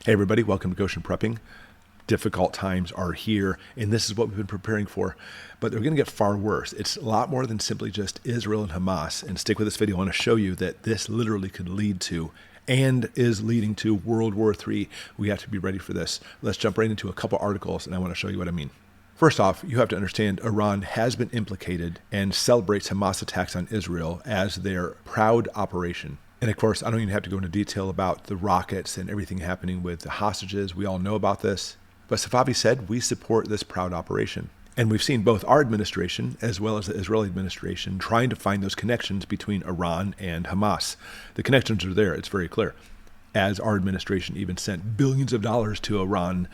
Hey everybody, welcome to Goshen Prepping. Difficult times are here, and this is what we've been preparing for, but they're going to get far worse. It's a lot more than simply just Israel and Hamas, and stick with this video. I want to show you that this literally could lead to, and is leading to, World War III. We have to be ready for this. Let's jump right into a couple articles, and I want to show you what I mean. First off, you have to understand Iran has been implicated and celebrates Hamas attacks on Israel as their proud operation. And of course, I don't even have to go into detail about the rockets and everything happening with the hostages. We all know about this. But Safavi said, we support this proud operation. And we've seen both our administration as well as the Israeli administration trying to find those connections between Iran and Hamas. The connections are there. It's very clear. As our administration even sent billions of dollars to Iran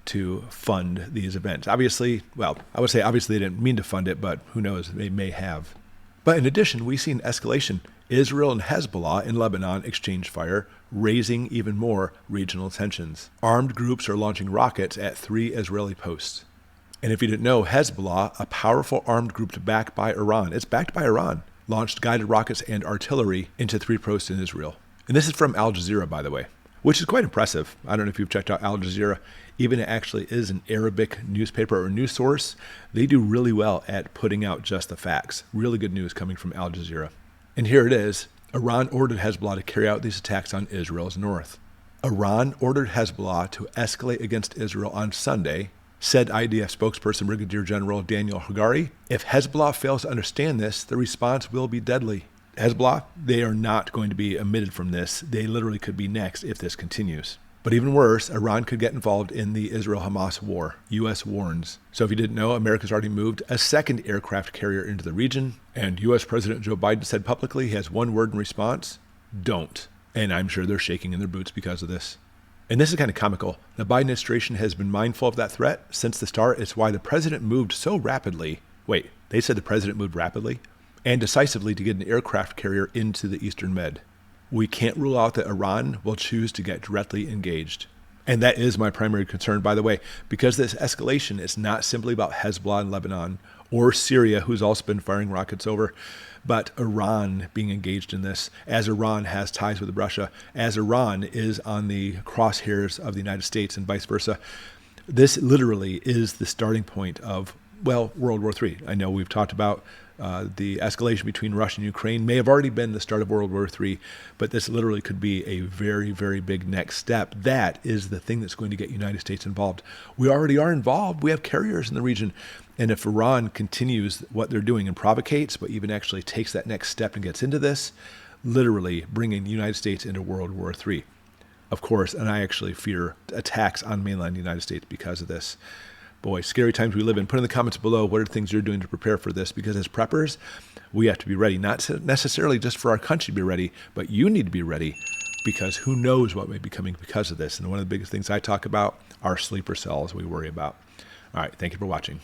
to fund these events. Obviously, well, I would say obviously they didn't mean to fund it, but who knows, they may have. But in addition, we see an escalation. Israel and Hezbollah in Lebanon exchange fire, raising even more regional tensions. Armed groups are launching rockets at 3 Israeli posts. And if you didn't know, Hezbollah, a powerful armed group backed by Iran, it's backed by Iran, launched guided rockets and artillery into 3 posts in Israel. And this is from Al Jazeera, by the way, which is quite impressive. I don't know if you've checked out Al Jazeera. Even it actually is an Arabic newspaper or news source. They do really well at putting out just the facts. Really good news coming from Al Jazeera. And here it is. Iran ordered Hezbollah to carry out these attacks on Israel's north. Iran ordered Hezbollah to escalate against Israel on Sunday, said IDF spokesperson Brigadier General Daniel Hagari. If Hezbollah fails to understand this, the response will be deadly. Hezbollah, they are not going to be omitted from this. They literally could be next if this continues. But even worse, Iran could get involved in the Israel-Hamas war. U.S. warns. So if you didn't know, America's already moved a second aircraft carrier into the region. And U.S. President Joe Biden said publicly he has one word in response: don't. And I'm sure they're shaking in their boots because of this. And this is kind of comical. The Biden administration has been mindful of that threat since the start. It's why the president moved so rapidly. Wait, they said the president moved rapidly and decisively to get an aircraft carrier into the Eastern Med. We can't rule out that Iran will choose to get directly engaged. And that is my primary concern, by the way, because this escalation is not simply about Hezbollah in Lebanon or Syria, who's also been firing rockets over, but Iran being engaged in this, as Iran has ties with Russia, as Iran is on the crosshairs of the United States and vice versa. This literally is the starting point of, well, World War III. I know we've talked about the escalation between Russia and Ukraine may have already been the start of World War III, but this literally could be a very, very big next step. That is the thing that's going to get the United States involved. We already are involved. We have carriers in the region. And if Iran continues what they're doing and provocates, but even actually takes that next step and gets into this, literally bringing the United States into World War III. Of course, and I actually fear attacks on mainland United States because of this. Boy, scary times we live in. Put in the comments below what are things you're doing to prepare for this, because as preppers, we have to be ready, not necessarily just for our country to be ready, but you need to be ready because who knows what may be coming because of this. And one of the biggest things I talk about are sleeper cells we worry about. All right, thank you for watching.